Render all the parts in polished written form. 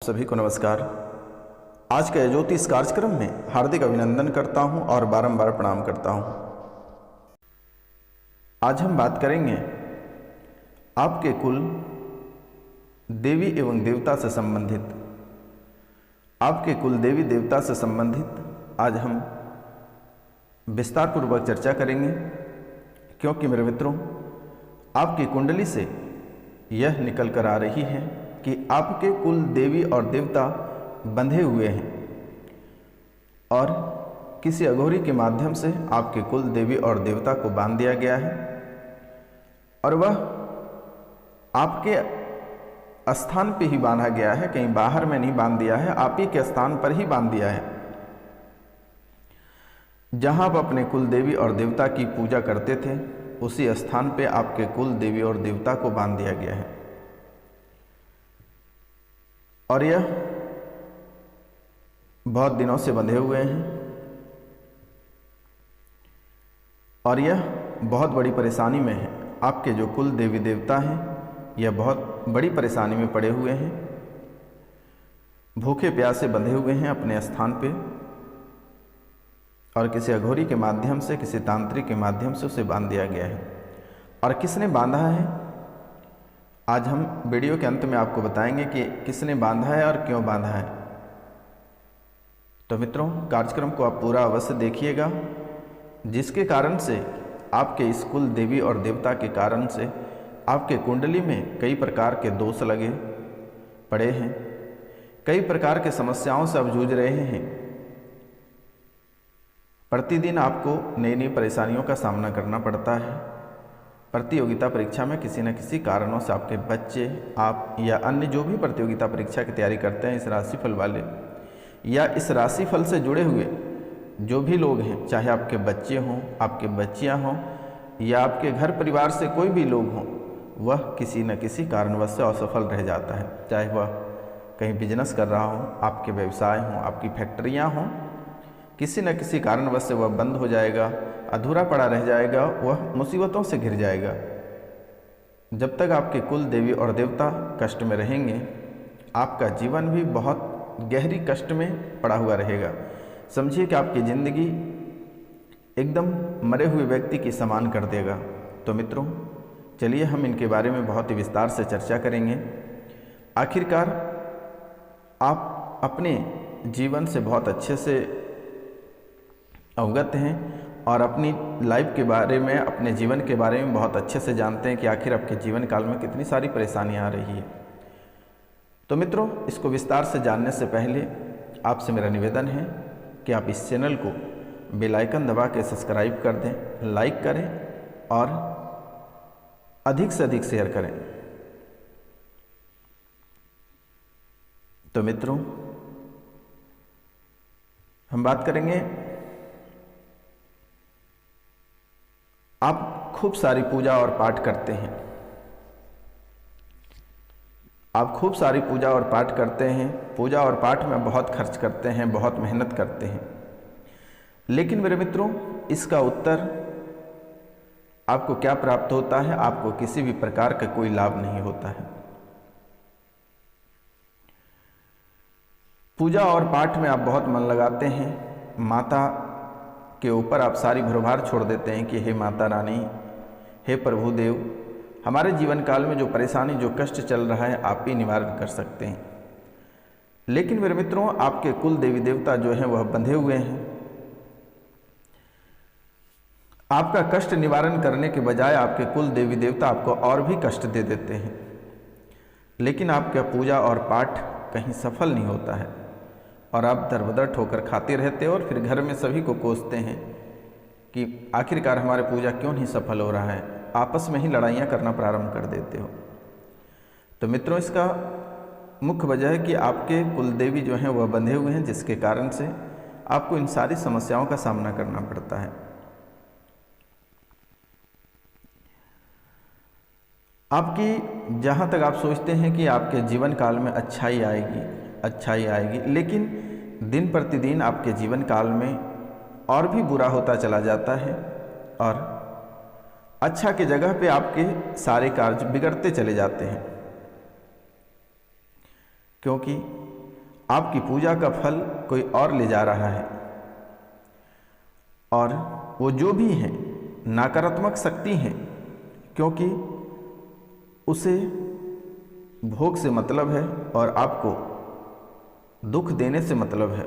सभी को नमस्कार। आज के ज्योतिष कार्यक्रम में हार्दिक अभिनंदन करता हूं और बारंबार प्रणाम करता हूं। आज हम बात करेंगे आपके कुल देवी एवं देवता से संबंधित, आपके कुल देवी देवता से संबंधित आज हम विस्तार पूर्वक चर्चा करेंगे, क्योंकि मेरे मित्रों आपकी कुंडली से यह निकल कर आ रही है कि आपके कुल देवी और देवता बंधे हुए हैं और किसी अघोरी के माध्यम से आपके कुल देवी और देवता को बांध दिया गया है और वह आपके स्थान पे ही बांधा गया है, कहीं बाहर में नहीं बांध दिया है, आप ही के स्थान पर ही बांध दिया है। जहां आप अपने कुल देवी और देवता की पूजा करते थे उसी स्थान पे आपके कुल देवी और देवता को बांध दिया गया है और यह बहुत दिनों से बंधे हुए हैं और यह बहुत बड़ी परेशानी में है। आपके जो कुल देवी देवता हैं यह बहुत बड़ी परेशानी में पड़े हुए हैं, भूखे प्यासे बंधे हुए हैं अपने स्थान पे और किसी अघोरी के माध्यम से, किसी तांत्रिक के माध्यम से उसे बांध दिया गया है। और किसने बांधा है, आज हम वीडियो के अंत में आपको बताएंगे कि किसने बांधा है और क्यों बांधा है। तो मित्रों कार्यक्रम को आप पूरा अवश्य देखिएगा, जिसके कारण से आपके इस कुल देवी और देवता के कारण से आपके कुंडली में कई प्रकार के दोष लगे पड़े हैं, कई प्रकार के समस्याओं से आप जूझ रहे हैं। प्रतिदिन आपको नई नई परेशानियों का सामना करना पड़ता है। प्रतियोगिता परीक्षा में किसी न किसी कारणों से आपके बच्चे, आप या अन्य जो भी प्रतियोगिता परीक्षा की तैयारी करते हैं, इस राशिफल वाले या इस राशिफल से जुड़े हुए जो भी लोग हैं, चाहे आपके बच्चे हों, आपके बच्चियां हों या आपके घर परिवार से कोई भी लोग हों, वह किसी न किसी कारणवश से असफल रह जाता है। चाहे वह कहीं बिजनेस कर रहा हो, आपके व्यवसाय हों, आपकी फैक्ट्रियाँ हों, किसी न किसी कारणवश से वह बंद हो जाएगा, अधूरा पड़ा रह जाएगा, वह मुसीबतों से घिर जाएगा। जब तक आपके कुल देवी और देवता कष्ट में रहेंगे, आपका जीवन भी बहुत गहरी कष्ट में पड़ा हुआ रहेगा। समझिए कि आपकी ज़िंदगी एकदम मरे हुए व्यक्ति की समान कर देगा। तो मित्रों चलिए हम इनके बारे में बहुत ही विस्तार से चर्चा करेंगे। आखिरकार आप अपने जीवन से बहुत अच्छे से अवगत हैं और अपनी लाइफ के बारे में, अपने जीवन के बारे में बहुत अच्छे से जानते हैं कि आखिर आपके जीवन काल में कितनी सारी परेशानियां आ रही है। तो मित्रों इसको विस्तार से जानने से पहले आपसे मेरा निवेदन है कि आप इस चैनल को बेल आइकन दबा के सब्सक्राइब कर दें, लाइक करें और अधिक से अधिक शेयर करें। तो मित्रों हम बात करेंगे, आप खूब सारी पूजा और पाठ करते हैं, आप खूब सारी पूजा और पाठ करते हैं, पूजा और पाठ में बहुत खर्च करते हैं, बहुत मेहनत करते हैं, लेकिन मेरे मित्रों इसका उत्तर आपको क्या प्राप्त होता है? आपको किसी भी प्रकार का कोई लाभ नहीं होता है। पूजा और पाठ में आप बहुत मन लगाते हैं, माता के ऊपर आप सारी भरभार छोड़ देते हैं कि हे माता रानी, हे प्रभु देव, हमारे जीवन काल में जो परेशानी, जो कष्ट चल रहा है आप ही निवारण कर सकते हैं। लेकिन मेरे मित्रों आपके कुल देवी देवता जो हैं वह बंधे हुए हैं। आपका कष्ट निवारण करने के बजाय आपके कुल देवी देवता आपको और भी कष्ट दे देते हैं, लेकिन आपका पूजा और पाठ कहीं सफल नहीं होता है और आप दरबदर ठोकर खाते रहते हो और फिर घर में सभी को कोसते हैं कि आखिरकार हमारे पूजा क्यों नहीं सफल हो रहा है। आपस में ही लड़ाइयाँ करना प्रारंभ कर देते हो। तो मित्रों इसका मुख्य वजह है कि आपके कुल देवी जो हैं वह बंधे हुए हैं, जिसके कारण से आपको इन सारी समस्याओं का सामना करना पड़ता है। आपकी जहाँ तक आप सोचते हैं कि आपके जीवन काल में अच्छाई आएगी, अच्छाई आएगी, लेकिन दिन प्रतिदिन आपके जीवन काल में और भी बुरा होता चला जाता है और अच्छा की जगह पे आपके सारे कार्य बिगड़ते चले जाते हैं, क्योंकि आपकी पूजा का फल कोई और ले जा रहा है, और वो जो भी है नकारात्मक शक्ति है, क्योंकि उसे भोग से मतलब है और आपको दुख देने से मतलब है।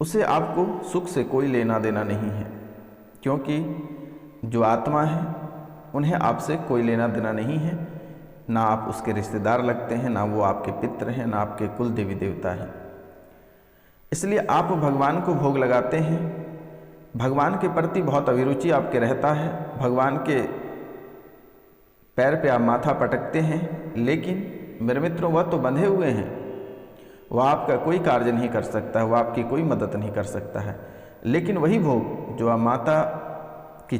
उसे आपको सुख से कोई लेना देना नहीं है, क्योंकि जो आत्मा है उन्हें आपसे कोई लेना देना नहीं है। ना आप उसके रिश्तेदार लगते हैं, ना वो आपके पितृ हैं, ना आपके कुल देवी देवता हैं। इसलिए आप भगवान को भोग लगाते हैं, भगवान के प्रति बहुत अभिरुचि आपके रहता है, भगवान के पैर पे आप माथा पटकते हैं, लेकिन मेरे मित्रों वह तो बंधे हुए हैं, वह आपका कोई कार्य नहीं कर सकता, वह आपकी कोई मदद नहीं कर सकता है। लेकिन वही भोग जो आप माता की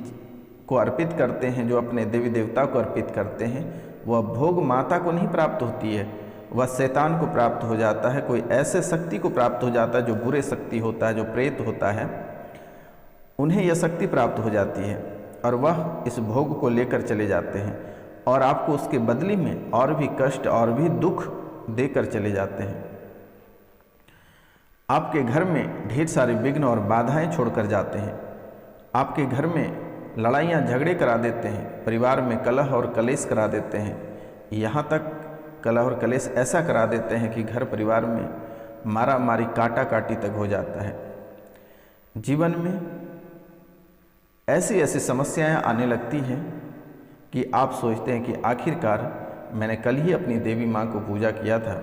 को अर्पित करते हैं, जो अपने देवी देवता को अर्पित करते हैं, वह भोग माता को नहीं प्राप्त होती है, वह शैतान को प्राप्त हो जाता है, कोई ऐसे शक्ति को प्राप्त हो जाता है जो बुरे शक्ति होता है, जो प्रेत होता है, उन्हें यह शक्ति प्राप्त हो जाती है और वह इस भोग को लेकर चले जाते हैं और आपको उसके बदले में और भी कष्ट और भी दुख देकर चले जाते हैं। आपके घर में ढेर सारे विघ्न और बाधाएं छोड़कर जाते हैं, आपके घर में लड़ाइयाँ झगड़े करा देते हैं, परिवार में कलह और कलेश करा देते हैं, यहाँ तक कलह और कलेश ऐसा करा देते हैं कि घर परिवार में मारा मारी काटा काटी तक हो जाता है। जीवन में ऐसी ऐसी समस्याएं आने लगती हैं कि आप सोचते हैं कि आखिरकार मैंने कल ही अपनी देवी माँ को पूजा किया था,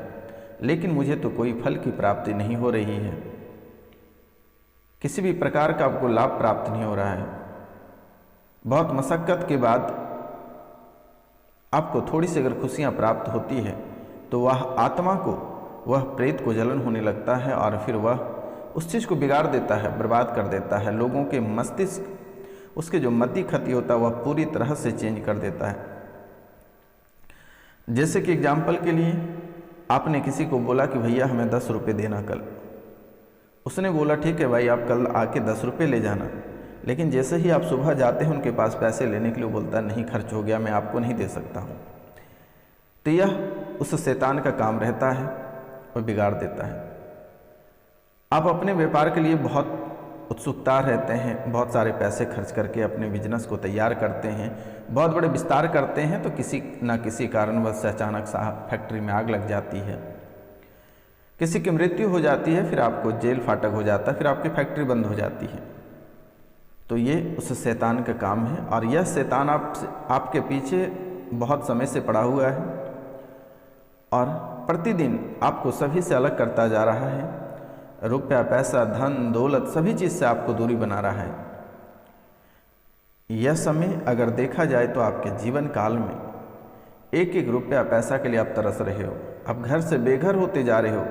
लेकिन मुझे तो कोई फल की प्राप्ति नहीं हो रही है, किसी भी प्रकार का आपको लाभ प्राप्त नहीं हो रहा है। बहुत मशक्क़त के बाद आपको थोड़ी सी अगर खुशियाँ प्राप्त होती है तो वह आत्मा को, वह प्रेत को जलन होने लगता है और फिर वह उस चीज़ को बिगाड़ देता है, बर्बाद कर देता है। लोगों के मस्तिष्क, उसके जो मति खती होता है वह पूरी तरह से चेंज कर देता है। जैसे कि एग्जाम्पल के लिए आपने किसी को बोला कि भैया हमें 10 रुपये देना कल, उसने बोला ठीक है भाई आप कल आके 10 रुपये ले जाना, लेकिन जैसे ही आप सुबह जाते हैं उनके पास पैसे लेने के लिए, बोलता नहीं खर्च हो गया, मैं आपको नहीं दे सकता हूँ। तो यह उस शैतान का काम रहता है और बिगाड़ देता है। आप अपने व्यापार के लिए बहुत उत्सुकता रहते हैं, बहुत सारे पैसे खर्च करके अपने बिजनेस को तैयार करते हैं, बहुत बड़े विस्तार करते हैं, तो किसी न किसी कारणवश अचानक सा फैक्ट्री में आग लग जाती है, किसी की मृत्यु हो जाती है, फिर आपको जेल फाटक हो जाता है, फिर आपकी फैक्ट्री बंद हो जाती है। तो ये उस शैतान का काम है और यह शैतान आपके पीछे बहुत समय से पड़ा हुआ है और प्रतिदिन आपको सभी से अलग करता जा रहा है। रुपया, पैसा, धन, दौलत सभी चीज़ से आपको दूरी बना रहा है। यह समय अगर देखा जाए तो आपके जीवन काल में एक एक रुपया पैसा के लिए आप तरस रहे हो, आप घर से बेघर होते जा रहे हो।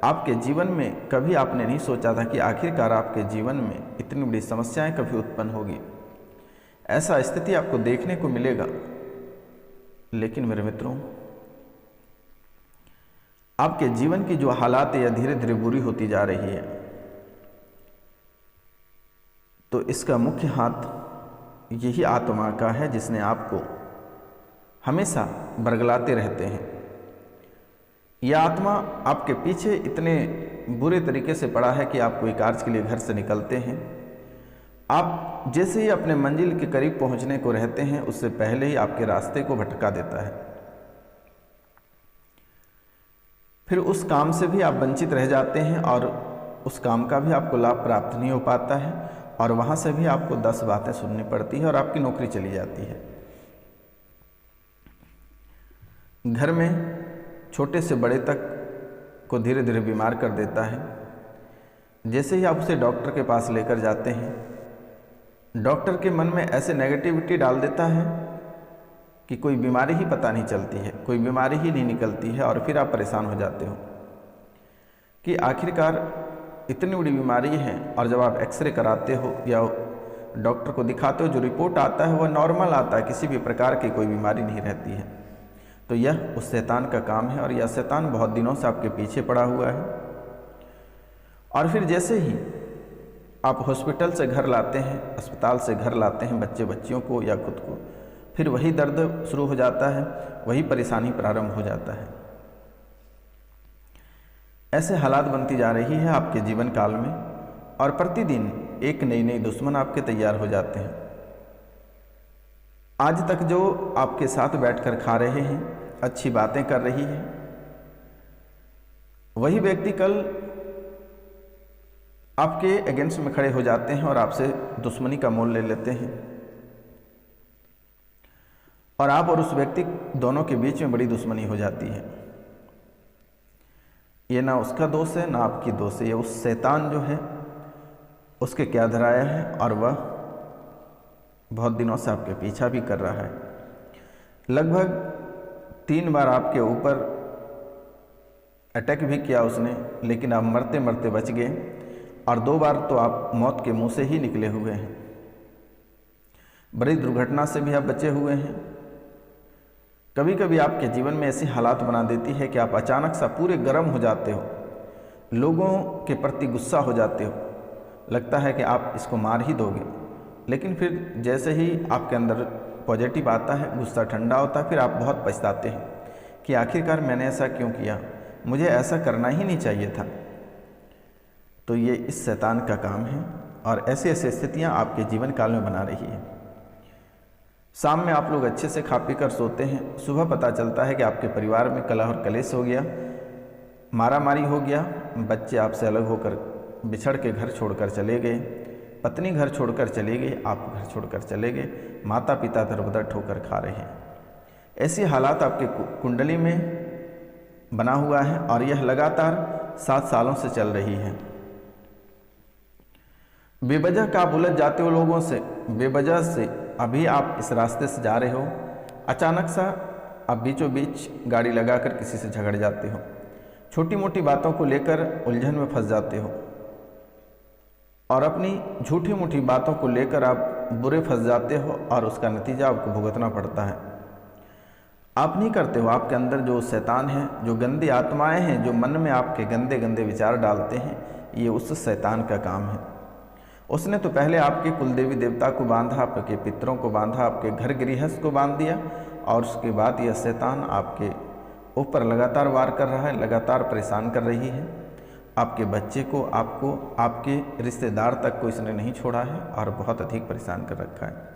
आपके जीवन में कभी आपने नहीं सोचा था कि आखिरकार आपके जीवन में इतनी बड़ी समस्याएं कभी उत्पन्न होगी, ऐसा स्थिति आपको देखने को मिलेगा। लेकिन मेरे मित्रों, आपके जीवन की जो हालात यह धीरे धीरे बुरी होती जा रही है, तो इसका मुख्य हाथ यही आत्मा का है जिसने आपको हमेशा बरगलाते रहते हैं। यह आत्मा आपके पीछे इतने बुरे तरीके से पड़ा है कि आप कोई कार्य के लिए घर से निकलते हैं, आप जैसे ही अपने मंजिल के करीब पहुंचने को रहते हैं उससे पहले ही आपके रास्ते को भटका देता है। फिर उस काम से भी आप वंचित रह जाते हैं और उस काम का भी आपको लाभ प्राप्त नहीं हो पाता है और वहाँ से भी आपको 10 बातें सुननी पड़ती है और आपकी नौकरी चली जाती है। घर में छोटे से बड़े तक को धीरे धीरे बीमार कर देता है। जैसे ही आप उसे डॉक्टर के पास लेकर जाते हैं, डॉक्टर के मन में ऐसे नेगेटिविटी डाल देता है कि कोई बीमारी ही पता नहीं चलती है, कोई बीमारी ही नहीं निकलती है और फिर आप परेशान हो जाते हो कि आखिरकार इतनी बड़ी बीमारी है। और जब आप एक्सरे कराते हो या डॉक्टर को दिखाते हो, जो रिपोर्ट आता है वह नॉर्मल आता है, किसी भी प्रकार की कोई बीमारी नहीं रहती है। तो यह उस शैतान का काम है और यह शैतान बहुत दिनों से आपके पीछे पड़ा हुआ है। और फिर जैसे ही आप हॉस्पिटल से घर लाते हैं, अस्पताल से घर लाते हैं बच्चे बच्चियों को या खुद को, फिर वही दर्द शुरू हो जाता है, वही परेशानी प्रारंभ हो जाता है। ऐसे हालात बनती जा रही है आपके जीवन काल में और प्रतिदिन एक नई नई दुश्मन आपके तैयार हो जाते हैं। आज तक जो आपके साथ बैठकर खा रहे हैं, अच्छी बातें कर रही है, वही व्यक्ति कल आपके अगेंस्ट में खड़े हो जाते हैं और आपसे दुश्मनी का मोल ले लेते हैं और आप और उस व्यक्ति दोनों के बीच में बड़ी दुश्मनी हो जाती है। ये ना उसका दोष है ना आपकी दोष है, ये उस शैतान जो है उसके क्या धराया है और वह बहुत दिनों से आपके पीछा भी कर रहा है। लगभग 3 बार आपके ऊपर अटैक भी किया उसने, लेकिन आप मरते मरते बच गए और 2 बार तो आप मौत के मुंह से ही निकले हुए हैं। बड़ी दुर्घटना से भी आप बचे हुए हैं। कभी कभी आपके जीवन में ऐसी हालात बना देती है कि आप अचानक सा पूरे गर्म हो जाते हो, लोगों के प्रति गुस्सा हो जाते हो, लगता है कि आप इसको मार ही दोगे, लेकिन फिर जैसे ही आपके अंदर पॉजिटिव आता है, गुस्सा ठंडा होता है, फिर आप बहुत पछताते हैं कि आखिरकार मैंने ऐसा क्यों किया, मुझे ऐसा करना ही नहीं चाहिए था। तो ये इस शैतान का काम है और ऐसी ऐसी स्थितियाँ आपके जीवन काल में बना रही है। शाम में आप लोग अच्छे से खा पी कर सोते हैं, सुबह पता चलता है कि आपके परिवार में कलह और कलेश हो गया, मारामारी हो गया, बच्चे आपसे अलग होकर बिछड़ के घर छोड़कर चले गए, पत्नी घर छोड़कर चली गई, आप घर छोड़कर चले गए, माता पिता दर-बदर ठोकर खा रहे हैं। ऐसी हालात आपके कुंडली में बना हुआ है और यह लगातार 7 सालों से चल रही है। बेवजह का आप उलझ जाते हो लोगों से, बेवजह से अभी आप इस रास्ते से जा रहे हो, अचानक सा आप बीचों बीच गाड़ी लगाकर किसी से झगड़ जाते हो, छोटी मोटी बातों को लेकर उलझन में फंस जाते हो और अपनी झूठी मूठी बातों को लेकर आप बुरे फंस जाते हो और उसका नतीजा आपको भुगतना पड़ता है। आप नहीं करते हो, आपके अंदर जो शैतान है, जो गंदी आत्माएं हैं, जो मन में आपके गंदे गंदे विचार डालते हैं, ये उस शैतान का काम है। उसने तो पहले आपके कुलदेवी देवता को बांधा, आपके पितरों को बांधा, आपके घर गृहस्थ को बांध दिया और उसके बाद यह शैतान आपके ऊपर लगातार वार कर रहा है, लगातार परेशान कर रही है। आपके बच्चे को, आपको, आपके रिश्तेदार तक को इसने नहीं छोड़ा है और बहुत अधिक परेशान कर रखा है।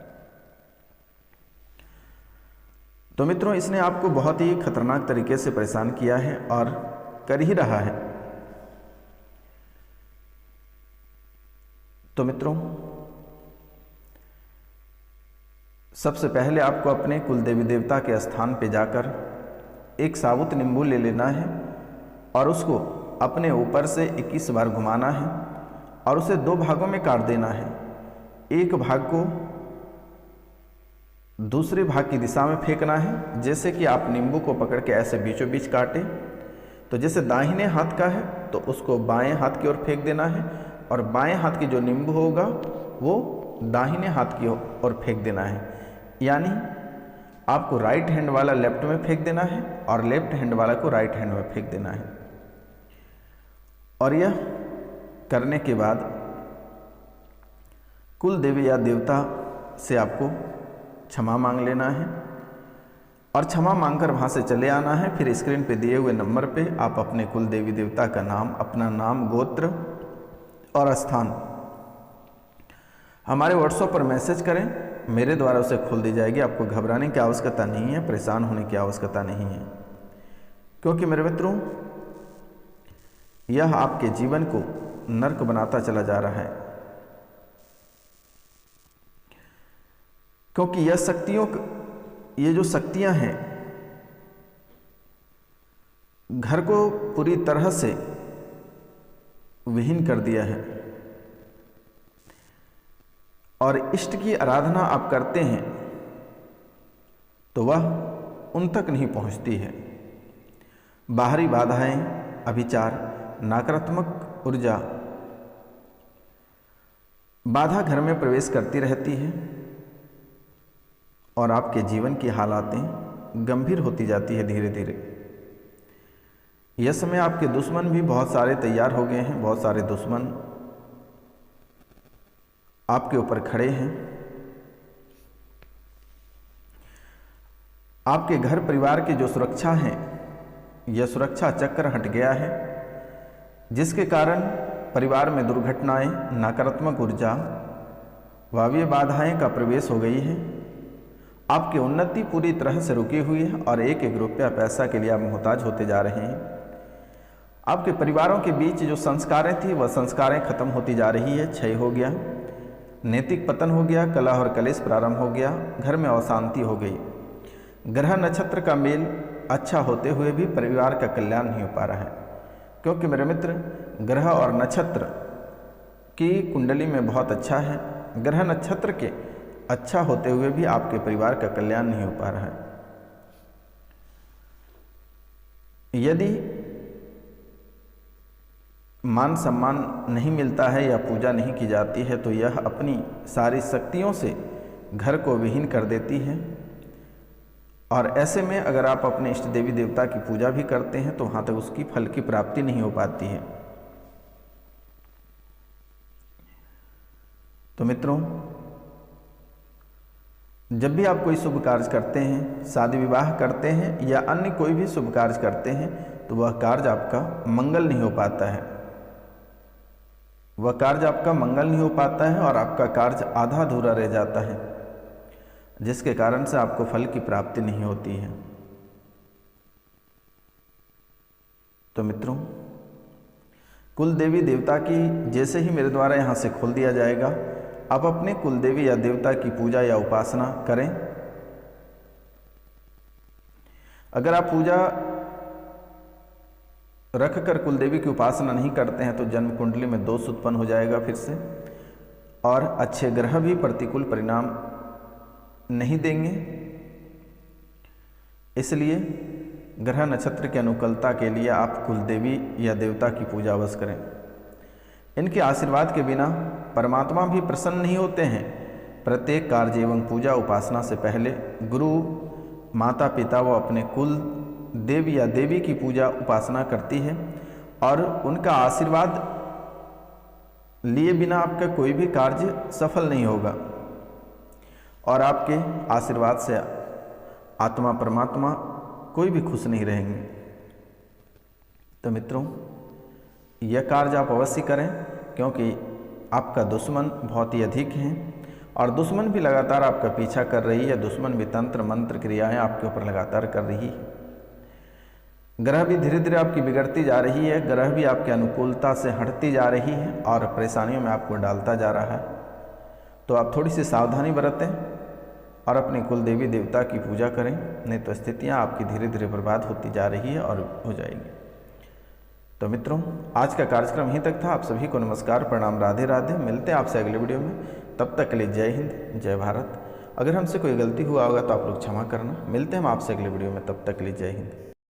तो मित्रों, इसने आपको बहुत ही खतरनाक तरीके से परेशान किया है और कर ही रहा है। तो मित्रों, सबसे पहले आपको अपने कुलदेवी देवता के स्थान पे जाकर एक साबुत नींबू ले लेना है और उसको अपने ऊपर से 21 बार घुमाना है और उसे 2 भागों में काट देना है। एक भाग को दूसरे भाग की दिशा में फेंकना है, जैसे कि आप नींबू को पकड़ के ऐसे बीचों बीच काटें, तो जैसे दाहिने हाथ का है तो उसको बाएं हाथ की ओर फेंक देना है और बाएं हाथ की जो नींबू होगा वो दाहिने हाथ की ओर फेंक देना है। यानी आपको राइट हैंड वाला लेफ्ट में फेंक देना है और लेफ्ट हैंड वाला को राइट हैंड में फेंक देना है। और यह करने के बाद कुल देवी या देवता से आपको क्षमा मांग लेना है और क्षमा मांगकर वहाँ से चले आना है। फिर स्क्रीन पे दिए हुए नंबर पे आप अपने कुल देवी देवता का नाम, अपना नाम, गोत्र और स्थान हमारे व्हाट्सएप पर मैसेज करें, मेरे द्वारा उसे खोल दी जाएगी। आपको घबराने की आवश्यकता नहीं है, परेशान होने की आवश्यकता नहीं है, क्योंकि मेरे मित्रों, यह आपके जीवन को नर्क बनाता चला जा रहा है। क्योंकि ये जो शक्तियां हैं, घर को पूरी तरह से विहीन कर दिया है और इष्ट की आराधना आप करते हैं तो वह उन तक नहीं पहुंचती है। बाहरी बाधाएं, अभिचार, नकारात्मक ऊर्जा बाधा घर में प्रवेश करती रहती है और आपके जीवन की हालातें गंभीर होती जाती है धीरे धीरे। यह समय आपके दुश्मन भी बहुत सारे तैयार हो गए हैं, बहुत सारे दुश्मन आपके ऊपर खड़े हैं। आपके घर परिवार की जो सुरक्षा है, यह सुरक्षा चक्र हट गया है जिसके कारण परिवार में दुर्घटनाएं, नकारात्मक ऊर्जा, वायव्य बाधाएं का प्रवेश हो गई है। आपकी उन्नति पूरी तरह से रुकी हुई है और एक एक रुपया पैसा के लिए आप मोहताज होते जा रहे हैं। आपके परिवारों के बीच जो संस्कारें थी वह संस्कारें खत्म होती जा रही है, क्षय हो गया, नैतिक पतन हो गया, कलह और कलेश प्रारंभ हो गया, घर में अशांति हो गई। ग्रह नक्षत्र का मेल अच्छा होते हुए भी परिवार का कल्याण नहीं हो पा रहा है, क्योंकि मेरे मित्र ग्रह और नक्षत्र की कुंडली में बहुत अच्छा है। ग्रह नक्षत्र के अच्छा होते हुए भी आपके परिवार का कल्याण नहीं हो पा रहा है। यदि मान सम्मान नहीं मिलता है या पूजा नहीं की जाती है तो यह अपनी सारी शक्तियों से घर को विहीन कर देती है। और ऐसे में अगर आप अपने इष्ट देवी देवता की पूजा भी करते हैं तो वहाँ तक उसकी फल की प्राप्ति नहीं हो पाती है। तो मित्रों, जब भी आप कोई शुभ कार्य करते हैं, शादी विवाह करते हैं या अन्य कोई भी शुभ कार्य करते हैं तो वह कार्य आपका मंगल नहीं हो पाता है। वह कार्य आपका मंगल नहीं हो पाता है और आपका कार्य आधा अधूरा रह जाता है, जिसके कारण से आपको फल की प्राप्ति नहीं होती है। तो मित्रों, कुल देवी देवता की जैसे ही मेरे द्वारा यहाँ से खोल दिया जाएगा, आप अपने कुल देवी या देवता की पूजा या उपासना करें। अगर आप पूजा रख कर कुल देवी की उपासना नहीं करते हैं तो जन्म कुंडली में दोष उत्पन्न हो जाएगा फिर से, और अच्छे ग्रह भी प्रतिकूल परिणाम नहीं देंगे। इसलिए ग्रह नक्षत्र की अनुकूलता के लिए आप कुल देवी या देवता की पूजा अवश्य करें। इनके आशीर्वाद के बिना परमात्मा भी प्रसन्न नहीं होते हैं। प्रत्येक कार्य एवं पूजा उपासना से पहले गुरु, माता पिता व अपने कुल देव या देवी की पूजा उपासना करती है, और उनका आशीर्वाद लिए बिना आपका कोई भी कार्य सफल नहीं होगा। और आपके आशीर्वाद से आत्मा परमात्मा कोई भी खुश नहीं रहेंगे। तो मित्रों, यह कार्य आप अवश्य करें, क्योंकि आपका दुश्मन बहुत ही अधिक हैं और दुश्मन भी लगातार आपका पीछा कर रही है। दुश्मन भी तंत्र मंत्र क्रियाएं आपके ऊपर लगातार कर रही है। ग्रह भी धीरे धीरे आपकी बिगड़ती जा रही है। ग्रह भी आपकी अनुकूलता से हटती जा रही है और परेशानियों में आपको डालता जा रहा है। तो आप थोड़ी सी सावधानी बरतें और अपने कुल देवी देवता की पूजा करें, नहीं तो स्थितियाँ आपकी धीरे धीरे बर्बाद होती जा रही है और हो जाएगी। तो मित्रों, आज का कार्यक्रम यहीं तक था। आप सभी को नमस्कार, प्रणाम, राधे राधे। मिलते हैं आपसे अगले वीडियो में। तब तक के लिए जय हिंद, जय भारत। अगर हमसे कोई गलती हुआ होगा तो आप लोग क्षमा करना। मिलते हैं हम आपसे अगले वीडियो में, तब तक के लिए जय हिंद।